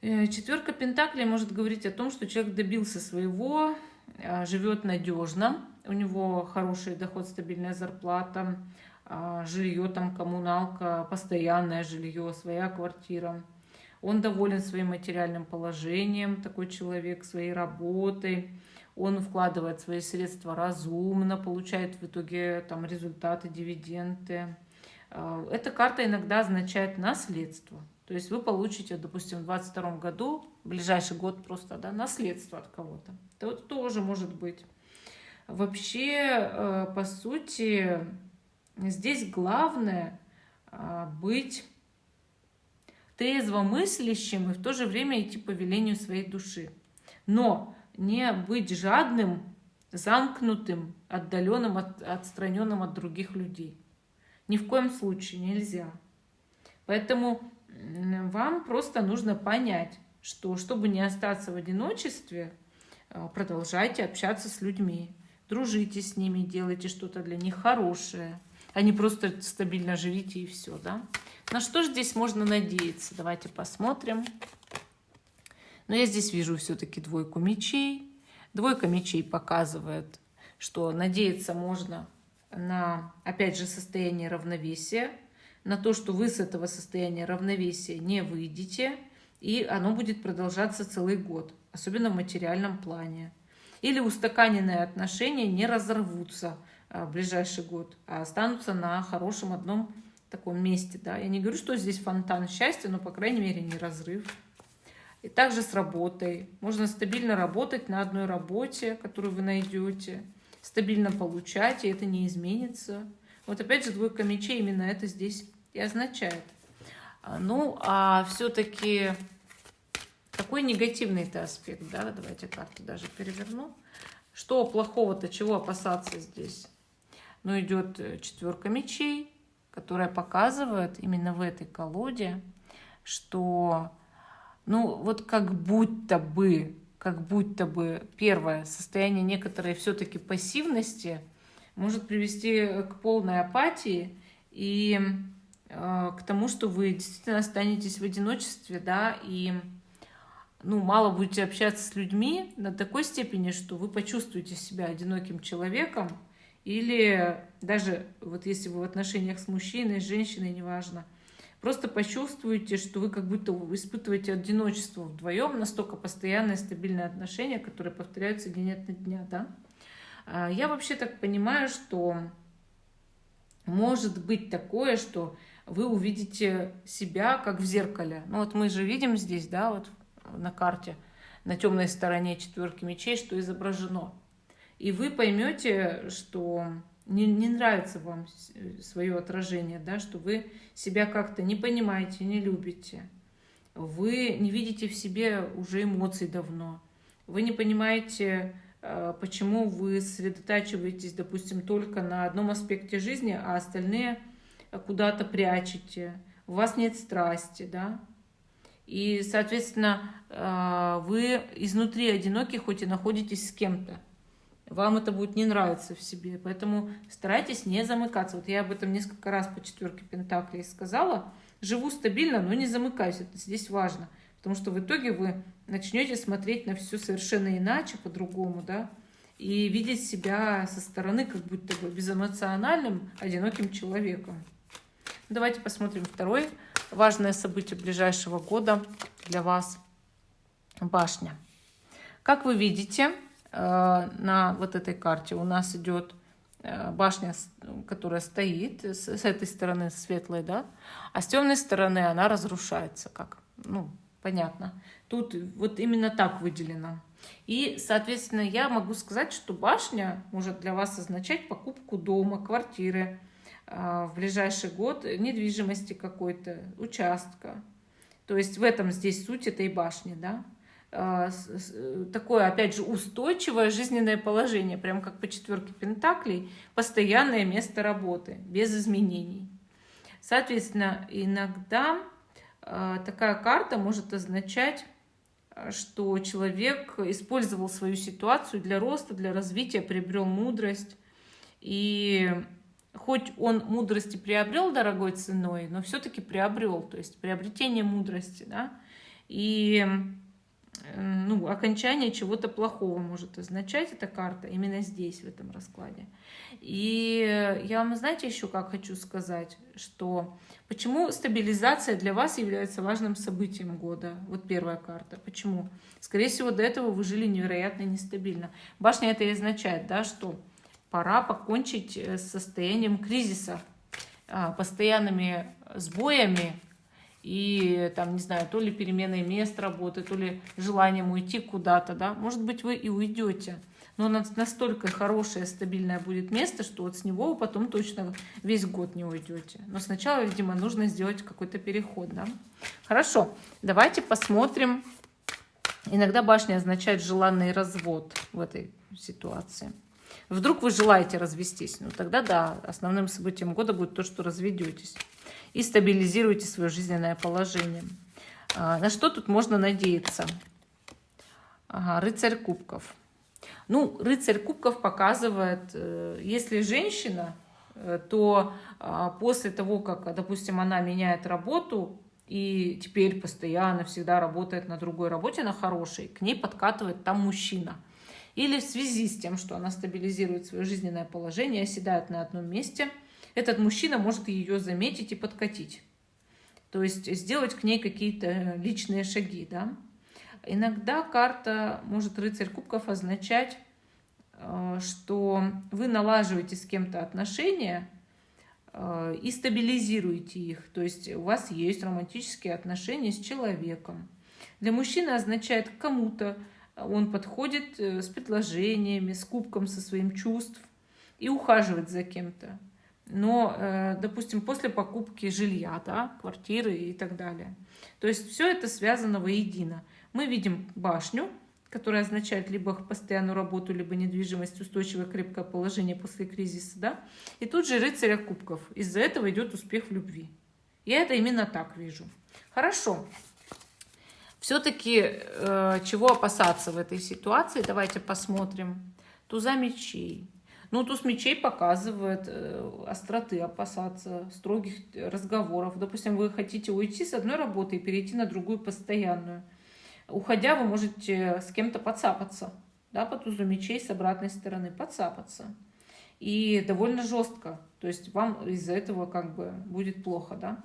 4 пентаклей может говорить о том, что человек добился своего, живет надежно, у него хороший доход, стабильная зарплата, жилье, там, коммуналка, постоянное жилье, своя квартира. Он доволен своим материальным положением, такой человек, своей работой. Он вкладывает свои средства разумно, получает в итоге там результаты, дивиденды. Эта карта иногда означает наследство. То есть вы получите, допустим, в 2022 году, в ближайший год просто, да, наследство от кого-то. Это вот тоже может быть. Вообще, по сути, здесь главное быть трезвомыслящим и в то же время идти по велению своей души. Но не быть жадным, замкнутым, отдаленным, отстраненным от других людей. Ни в коем случае нельзя. Поэтому вам просто нужно понять, что чтобы не остаться в одиночестве, продолжайте общаться с людьми, дружите с ними, делайте что-то для них хорошее, а не просто стабильно живите и все, да? На что же здесь можно надеяться? Давайте посмотрим. Но я здесь вижу все-таки 2 мечей. 2 мечей показывает, что надеяться можно на, опять же, состояние равновесия, на то, что вы с этого состояния равновесия не выйдете, и оно будет продолжаться целый год, особенно в материальном плане. Или устаканенные отношения не разорвутся в ближайший год, а останутся на хорошем одном таком месте. Да? Я не говорю, что здесь фонтан счастья, но, по крайней мере, не разрыв. И также с работой. Можно стабильно работать на одной работе, которую вы найдете, стабильно получать, и это не изменится. Вот опять же 2 мечей именно это здесь и означает. А все-таки какой негативный-то аспект, да? Давайте карту даже переверну. Что плохого-то, чего опасаться здесь? Идет 4 мечей, которая показывает именно в этой колоде, что, вот как будто бы первое состояние некоторой все-таки пассивности может привести к полной апатии и к тому, что вы действительно останетесь в одиночестве, да, и мало будете общаться с людьми до такой степени, что вы почувствуете себя одиноким человеком, или даже вот если вы в отношениях с мужчиной, с женщиной, неважно, просто почувствуете, что вы как будто испытываете одиночество вдвоем, настолько постоянные, стабильные отношения, которые повторяются день ото дня, да. Я вообще так понимаю, что может быть такое, что вы увидите себя как в зеркале. Вот мы же видим здесь, да, вот на карте, на темной стороне 4 мечей, что изображено. И вы поймете, что не нравится вам свое отражение, да, что вы себя как-то не понимаете, не любите. Вы не видите в себе уже эмоций давно. Вы не понимаете, почему вы сосредотачиваетесь, допустим, только на одном аспекте жизни, а остальные куда-то прячете. У вас нет страсти, да. И, соответственно, вы изнутри одиноки, хоть и находитесь с кем-то. Вам это будет не нравиться в себе, поэтому старайтесь не замыкаться. Вот я об этом несколько раз по 4 пентаклей сказала. Живу стабильно, но не замыкаюсь, это здесь важно. Потому что в итоге вы начнете смотреть на все совершенно иначе, по-другому, да. и видеть себя со стороны как будто бы безэмоциональным, одиноким человеком. Давайте посмотрим второе важное событие ближайшего года для вас. Башня. Как вы видите, на вот этой карте у нас идет башня, которая стоит с этой стороны светлой, да, а с темной стороны она разрушается, как, ну, понятно. Тут вот именно так выделено. И, соответственно, я могу сказать, что башня может для вас означать покупку дома, квартиры в ближайший год, недвижимости какой-то, участка. То есть в этом здесь суть этой башни, да. Такое, опять же, устойчивое жизненное положение, прям как по четверке пентаклей, постоянное место работы, без изменений. Соответственно, иногда такая карта может означать, что человек использовал свою ситуацию для роста, для развития, приобрел мудрость. И хоть он мудрости приобрел дорогой ценой, но все-таки приобрел, то есть приобретение мудрости, да, и ну, окончание чего-то плохого может означать эта карта именно здесь, в этом раскладе. И я вам, знаете, еще как хочу сказать, что почему стабилизация для вас является важным событием года. Вот первая карта. Почему? Скорее всего, до этого вы жили невероятно нестабильно. Башня это и означает, да, что пора покончить с состоянием кризиса, постоянными сбоями, и там, не знаю, то ли переменой мест работы, то ли желанием уйти куда-то, да, может быть, вы и уйдете, но настолько хорошее, стабильное будет место, что вот с него вы потом точно весь год не уйдете. Но сначала, видимо, нужно сделать какой-то переход, да. Хорошо, давайте посмотрим. Иногда башня означает желанный развод в этой ситуации. Вдруг вы желаете развестись, ну тогда да, основным событием года будет то, что разведетесь. И стабилизируйте свое жизненное положение. На что тут можно надеяться? Ага, рыцарь кубков. Ну, рыцарь кубков показывает, если женщина, то после того, как, допустим, она меняет работу и теперь постоянно всегда работает на другой работе, на хорошей, к ней подкатывает там мужчина. Или в связи с тем, что она стабилизирует свое жизненное положение, оседает на одном месте, этот мужчина может ее заметить и подкатить. То есть сделать к ней какие-то личные шаги. Да? Иногда карта может рыцарь кубков означать, что вы налаживаете с кем-то отношения и стабилизируете их. То есть у вас есть романтические отношения с человеком. Для мужчины означает к кому-то он подходит с предложениями, с кубком со своим чувств и ухаживает за кем-то. Но, допустим, после покупки жилья, да, квартиры и так далее. То есть все это связано воедино. Мы видим башню, которая означает либо постоянную работу, либо недвижимость, устойчивое крепкое положение после кризиса, да. И тут же рыцаря кубков. Из-за этого идет успех в любви. Я это именно так вижу. Хорошо. Все-таки чего опасаться в этой ситуации? Давайте посмотрим. Туза мечей. Ну, туз мечей показывает остроты, опасаться, строгих разговоров. Допустим, вы хотите уйти с одной работы и перейти на другую постоянную. Уходя, вы можете с кем-то подцапаться, да, по тузу мечей с обратной стороны, подцапаться. И довольно жестко. То есть вам из-за этого как бы будет плохо, да.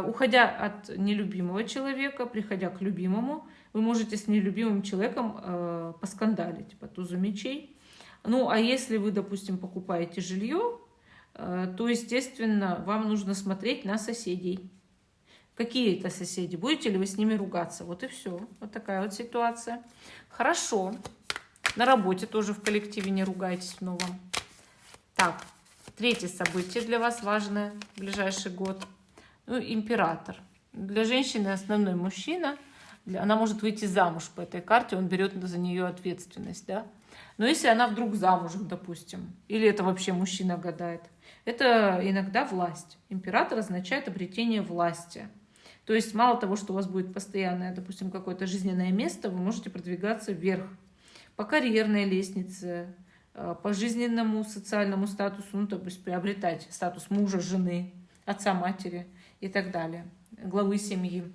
Уходя от нелюбимого человека, приходя к любимому, вы можете с нелюбимым человеком поскандалить по тузу мечей. Ну, а если вы, допустим, покупаете жилье, то, естественно, вам нужно смотреть на соседей. Какие это соседи? Будете ли вы с ними ругаться? Вот и все. Вот такая вот ситуация. Хорошо. На работе тоже в коллективе не ругайтесь в новом. Так, третье событие для вас важное в ближайший год. Ну, император. Для женщины основной мужчина. Она может выйти замуж по этой карте, он берет за нее ответственность, да. Но если она вдруг замужем, допустим, или это вообще мужчина гадает, это иногда власть. Император означает обретение власти. То есть мало того, что у вас будет постоянное, допустим, какое-то жизненное место, вы можете продвигаться вверх по карьерной лестнице, по жизненному социальному статусу, ну, то есть приобретать статус мужа, жены, отца, матери и так далее, главы семьи.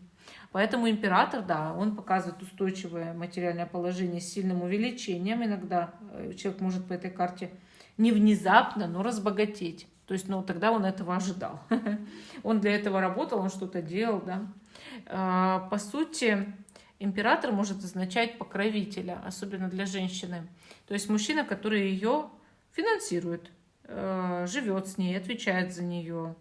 Поэтому император, да, он показывает устойчивое материальное положение с сильным увеличением. Иногда человек может по этой карте не внезапно, но разбогатеть. То есть, ну, тогда он этого ожидал. Он для этого работал, он что-то делал, да. По сути, император может означать покровителя, особенно для женщины. То есть мужчина, который ее финансирует, живет с ней, отвечает за нее,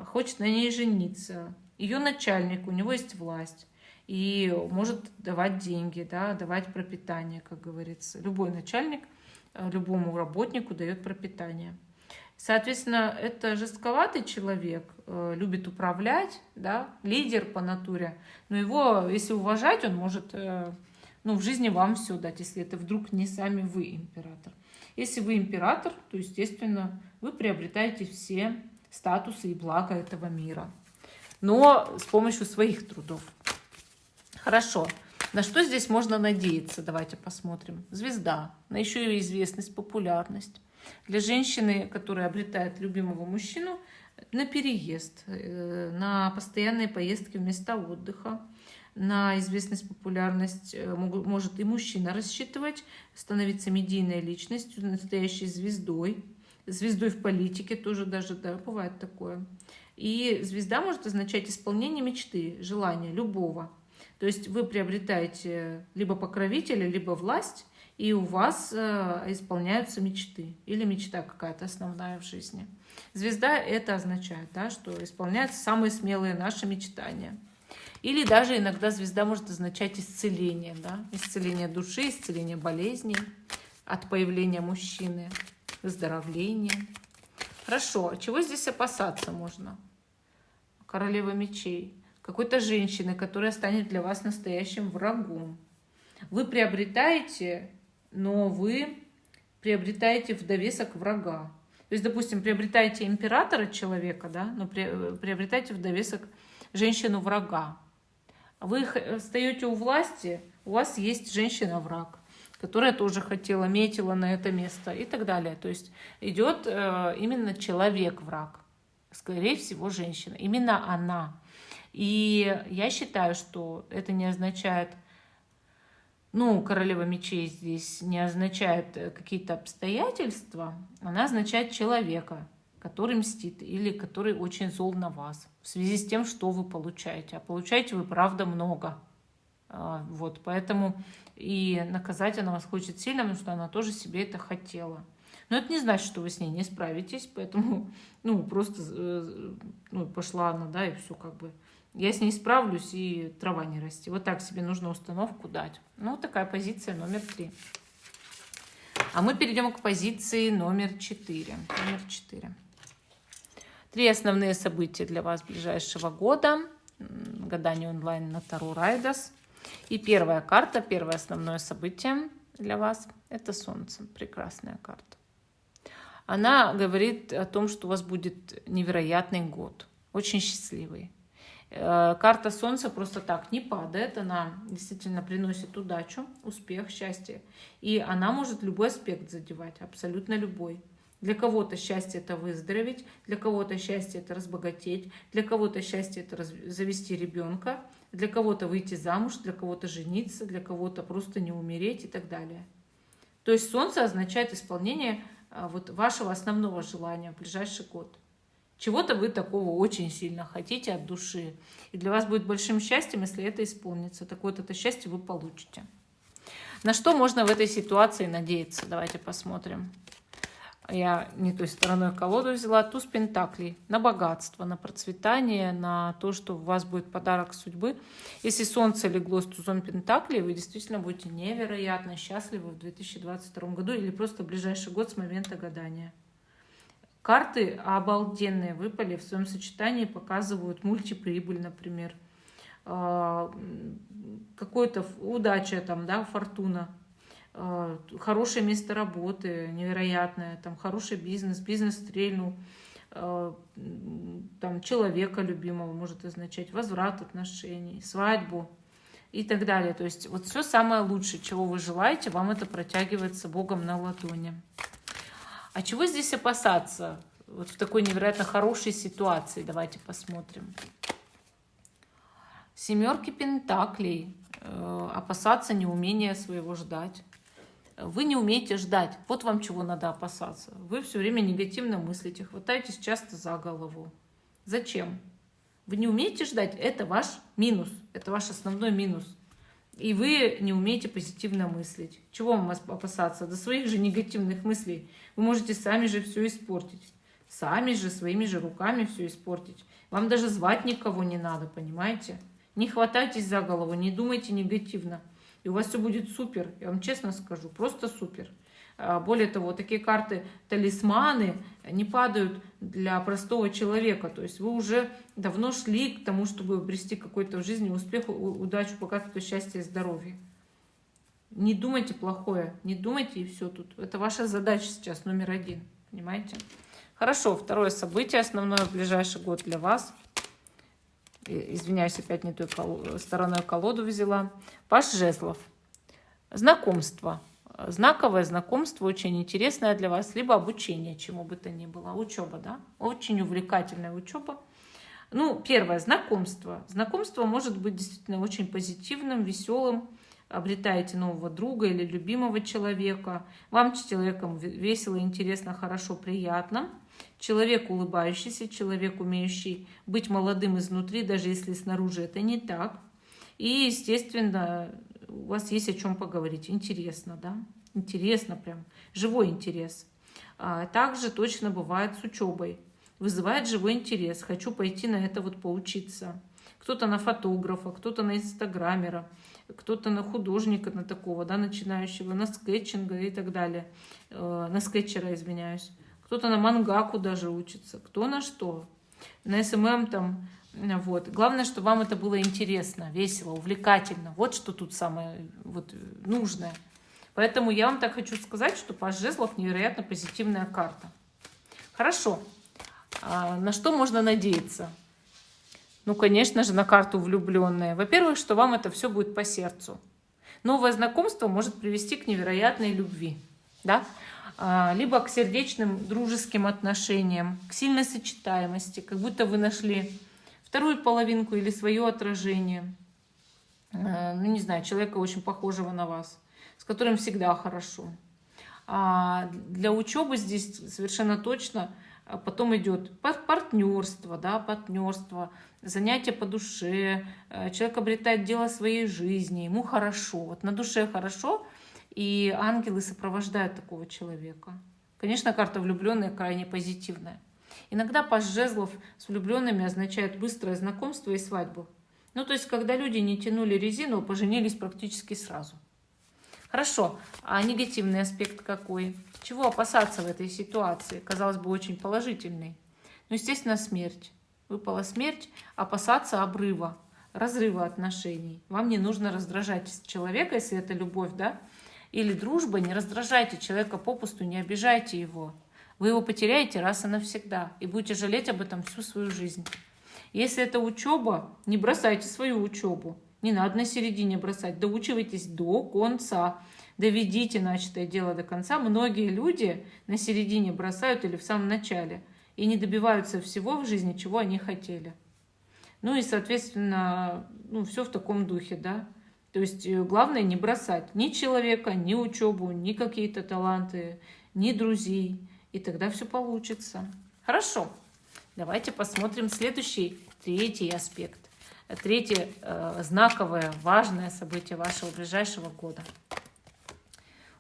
хочет на ней жениться. Ее начальник, у него есть власть и может давать деньги, да, давать пропитание, как говорится. Любой начальник любому работнику дает пропитание. Соответственно, это жестковатый человек, любит управлять, да, лидер по натуре. Но его, если уважать, он может, ну, в жизни вам все дать, если это вдруг не сами вы император. Если вы император, то, естественно, вы приобретаете все статусы и блага этого мира, но с помощью своих трудов. Хорошо. На что здесь можно надеяться? Давайте посмотрим. Звезда. На еще и известность, популярность. Для женщины, которая обретает любимого мужчину, на переезд, на постоянные поездки в места отдыха, на известность, популярность может и мужчина рассчитывать, становиться медийной личностью, настоящей звездой. Звездой в политике тоже даже, да, бывает такое. И звезда может означать исполнение мечты, желания любого. То есть вы приобретаете либо покровителя, либо власть, и у вас исполняются мечты. Или мечта какая-то основная в жизни. Звезда это означает, да, что исполняются самые смелые наши мечтания. Или даже иногда звезда может означать исцеление. Да? Исцеление души, исцеление болезней от появления мужчины, выздоровление. Хорошо, чего здесь опасаться можно? Королева мечей. Какой-то женщины, которая станет для вас настоящим врагом. Вы приобретаете, но вы приобретаете в довесок врага. То есть, допустим, приобретаете императора человека, да, но приобретаете в довесок женщину-врага. Вы встаете у власти, у вас есть женщина-враг, которая тоже хотела, метила на это место и так далее. То есть идет именно человек-враг, скорее всего, женщина. Именно она. И я считаю, что это не означает, ну, королева мечей здесь не означает какие-то обстоятельства, она означает человека, который мстит или который очень зол на вас в связи с тем, что вы получаете. А получаете вы, правда, много. Вот, поэтому и наказать она вас хочет сильно, потому что она тоже себе это хотела. Но это не значит, что вы с ней не справитесь, поэтому, ну, просто ну, пошла она, да, и все как бы. Я с ней справлюсь, и трава не расти. Вот так себе нужно установку дать. Ну, вот такая позиция номер 3. А мы перейдем к позиции номер 4. Номер 4. 3 основные события для вас ближайшего года. Гадание онлайн на Таро Райдас. И первая карта, первое основное событие для вас – это Солнце. Прекрасная карта. Она говорит о том, что у вас будет невероятный год, очень счастливый. Карта Солнца просто так не падает, она действительно приносит удачу, успех, счастье. И она может любой аспект задевать, абсолютно любой. Для кого-то счастье – это выздороветь, для кого-то счастье – это разбогатеть, для кого-то счастье – это завести ребенка, для кого-то выйти замуж, для кого-то жениться, для кого-то просто не умереть и так далее. То есть Солнце означает исполнение вот вашего основного желания в ближайший год. Чего-то вы такого очень сильно хотите от души. И для вас будет большим счастьем, если это исполнится. Так вот, это счастье вы получите. На что можно в этой ситуации надеяться? Давайте посмотрим. Я не той стороной колоду взяла. Туз пентаклей. На богатство, на процветание, на то, что у вас будет подарок судьбы. Если солнце легло с тузом пентаклей, вы действительно будете невероятно счастливы в 2022 году или просто в ближайший год с момента гадания. Карты обалденные выпали в своем сочетании, показывают мультиприбыль, например. Какой-то удача, там, да, фортуна. Хорошее место работы, невероятное, там, хороший бизнес, бизнес стрельнул, там, человека любимого может означать, возврат отношений, свадьбу и так далее. То есть вот все самое лучшее, чего вы желаете, вам это протягивается Богом на ладони. А чего здесь опасаться вот в такой невероятно хорошей ситуации? Давайте посмотрим. Семерки пентаклей. Опасаться неумения своего ждать. Вы не умеете ждать. Вот вам чего надо опасаться. Вы все время негативно мыслите, хватаетесь часто за голову. Зачем? Вы не умеете ждать, это ваш минус, это ваш основной минус. И вы не умеете позитивно мыслить. Чего вам опасаться? До своих же негативных мыслей. Вы можете сами же все испортить. Сами же, своими же руками все испортить. Вам даже звать никого не надо, понимаете? Не хватайтесь за голову, не думайте негативно. И у вас все будет супер, я вам честно скажу, просто супер. Более того, такие карты талисманы не падают для простого человека. То есть вы уже давно шли к тому, чтобы обрести какой-то в жизни успех, удачу, богатство, счастье и здоровье. Не думайте плохое, не думайте и все тут. Это ваша задача сейчас номер один, понимаете? Хорошо, второе событие основное в ближайший год для вас. Извиняюсь, опять не той стороной колоду взяла. Паж жезлов. Знакомство. Знаковое знакомство, очень интересное для вас, либо обучение, чему бы то ни было. Учеба, да? Очень увлекательная учеба. Ну, первое, знакомство. Знакомство может быть действительно очень позитивным, веселым. Обретаете нового друга или любимого человека. Вам с человеком весело, интересно, хорошо, приятно. Человек улыбающийся, человек, умеющий быть молодым изнутри, даже если снаружи это не так. И, естественно, у вас есть о чем поговорить. Интересно, да? Интересно прям. Живой интерес. Также точно бывает с учебой. Вызывает живой интерес. Хочу пойти на это вот поучиться. Кто-то на фотографа, кто-то на инстаграмера, кто-то на художника, на такого, да, начинающего, на скетчинга и так далее. На скетчера, извиняюсь. Кто-то на мангаку даже учится, кто на что. На СММ там, вот. Главное, что вам это было интересно, весело, увлекательно. Вот что тут самое вот, нужное. Поэтому я вам так хочу сказать, что паж жезлов невероятно позитивная карта. Хорошо. На что можно надеяться? Ну, конечно же, на карту влюбленная. Во-первых, что вам это все будет по сердцу. Новое знакомство может привести к невероятной любви, да? Либо к сердечным дружеским отношениям, к сильной сочетаемости, как будто вы нашли вторую половинку или свое отражение. Ну, не знаю, человека очень похожего на вас, с которым всегда хорошо. Для учебы здесь совершенно точно потом идет партнерство, да, партнерство, занятия по душе, человек обретает дело своей жизни, ему хорошо, вот на душе хорошо, и ангелы сопровождают такого человека. Конечно, карта влюбленная крайне позитивная. Иногда паж жезлов с влюбленными означает быстрое знакомство и свадьбу. Ну, то есть, когда люди не тянули резину, поженились практически сразу. Хорошо, а негативный аспект какой? Чего опасаться в этой ситуации? Казалось бы, очень положительный. Ну, естественно, смерть. Выпала смерть, опасаться обрыва, разрыва отношений. Вам не нужно раздражать человека, если это любовь, да? Или дружба, не раздражайте человека попусту, не обижайте его. Вы его потеряете раз и навсегда, и будете жалеть об этом всю свою жизнь. Если это учеба, не бросайте свою учебу. Не надо на середине бросать, доучивайтесь до конца. Доведите начатое дело до конца. Многие люди на середине бросают или в самом начале и не добиваются всего в жизни, чего они хотели. Ну и, соответственно, все в таком духе, да. То есть главное не бросать ни человека, ни учебу, ни какие-то таланты, ни друзей. И тогда все получится. Хорошо. Давайте посмотрим следующий, третий аспект. Третье знаковое, важное событие вашего ближайшего года.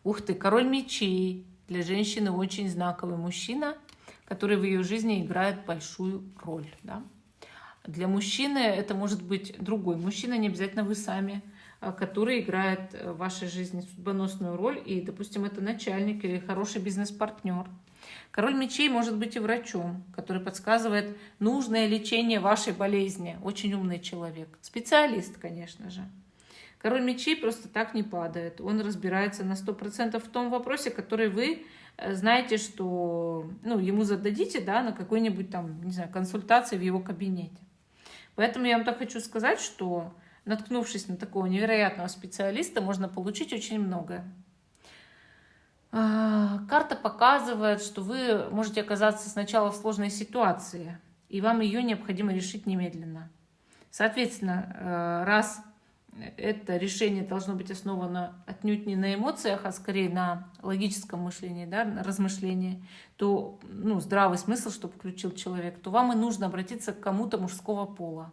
Ух ты, король мечей. Для женщины очень знаковый мужчина, который в ее жизни играет большую роль. Да? Для мужчины это может быть другой мужчина, не обязательно вы сами, который играет в вашей жизни судьбоносную роль. И, допустим, это начальник или хороший бизнес-партнер. Король мечей может быть и врачом, который подсказывает нужное лечение вашей болезни. Очень умный человек. Специалист, конечно же. Король мечей просто так не падает. Он разбирается на 100% в том вопросе, который вы знаете, что ему зададите, да, на какой-нибудь там, не знаю, консультации в его кабинете. Поэтому я вам так хочу сказать, что, наткнувшись на такого невероятного специалиста, можно получить очень многое. Карта показывает, что вы можете оказаться сначала в сложной ситуации, и вам ее необходимо решить немедленно. Соответственно, раз это решение должно быть основано отнюдь не на эмоциях, а скорее на логическом мышлении, да, на размышлении, то здравый смысл, чтобы включил человек, то вам и нужно обратиться к кому-то мужского пола.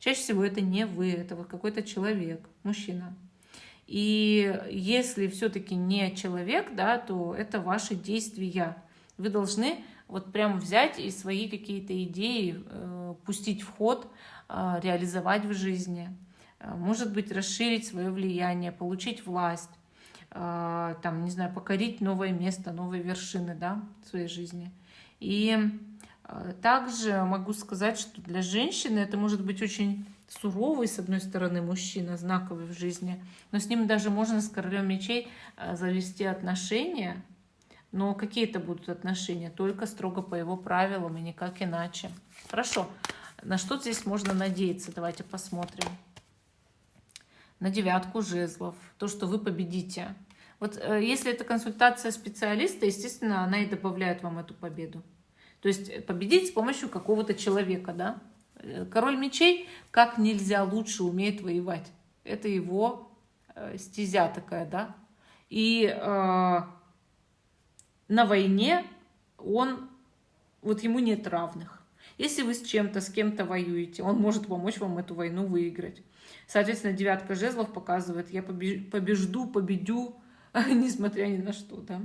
Чаще всего это не вы, это вот какой-то человек, мужчина. И если все-таки не человек, да, то это ваши действия. Вы должны вот прям взять и свои какие-то идеи пустить в ход, реализовать в жизни. Может быть, расширить свое влияние, получить власть, там, не знаю, покорить новое место, новые вершины, да, в своей жизни. И также могу сказать, что для женщины это может быть очень суровый, с одной стороны, мужчина, знаковый в жизни, но с ним даже можно с королем мечей завести отношения. Но какие это будут отношения? Только строго по его правилам и никак иначе. Хорошо. На что здесь можно надеяться? Давайте посмотрим. На 9 жезлов. То, что вы победите. Вот если это консультация специалиста, естественно, она и добавляет вам эту победу. То есть победить с помощью какого-то человека, да? Король мечей как нельзя лучше умеет воевать. Это его стезя такая, да? И на войне вот ему нет равных. Если вы с кем-то воюете, он может помочь вам эту войну выиграть. Соответственно, 9 жезлов показывает, я победю, несмотря ни на что, да.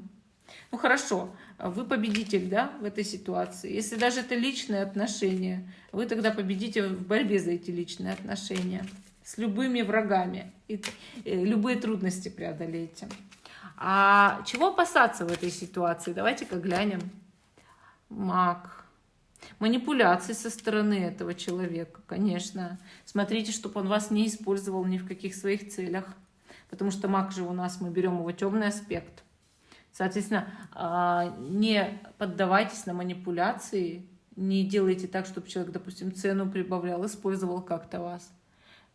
Ну хорошо, вы победитель, да, в этой ситуации. Если даже это личные отношения, вы тогда победите в борьбе за эти личные отношения с любыми врагами и любые трудности преодолеете. А чего опасаться в этой ситуации? Давайте-ка глянем. Маг. Манипуляции со стороны этого человека, конечно. Смотрите, чтобы он вас не использовал ни в каких своих целях. Потому что маг же у нас, мы берем его темный аспект. Соответственно, не поддавайтесь на манипуляции, не делайте так, чтобы человек, допустим, цену прибавлял, использовал как-то вас.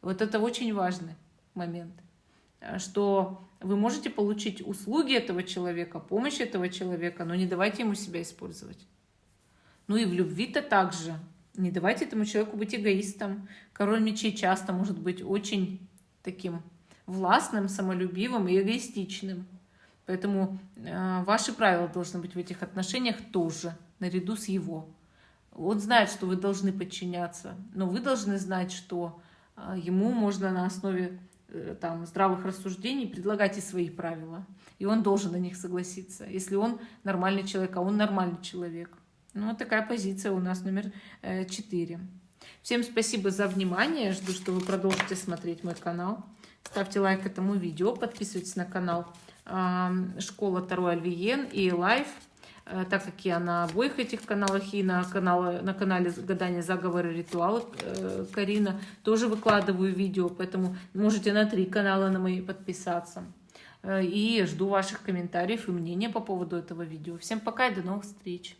Вот это очень важный момент, что вы можете получить услуги этого человека, помощь этого человека, но не давайте ему себя использовать. Ну и в любви-то также. Не давайте этому человеку быть эгоистом. Король мечей часто может быть очень таким властным, самолюбивым и эгоистичным. Поэтому ваши правила должны быть в этих отношениях тоже, наряду с его. Он знает, что вы должны подчиняться, но вы должны знать, что ему можно на основе здравых рассуждений предлагать и свои правила. И он должен на них согласиться, если он нормальный человек, а он нормальный человек. Ну, вот такая позиция у нас номер 4. Всем спасибо за внимание. Жду, что вы продолжите смотреть мой канал. Ставьте лайк этому видео, подписывайтесь на канал Школа Таро Альвиен и Лайф, так как я на обоих этих каналах и на канале Гадания, Заговоры, Ритуалы Карина тоже выкладываю видео, поэтому можете на 3 канала на мои подписаться. И жду ваших комментариев и мнения по поводу этого видео. Всем пока и до новых встреч!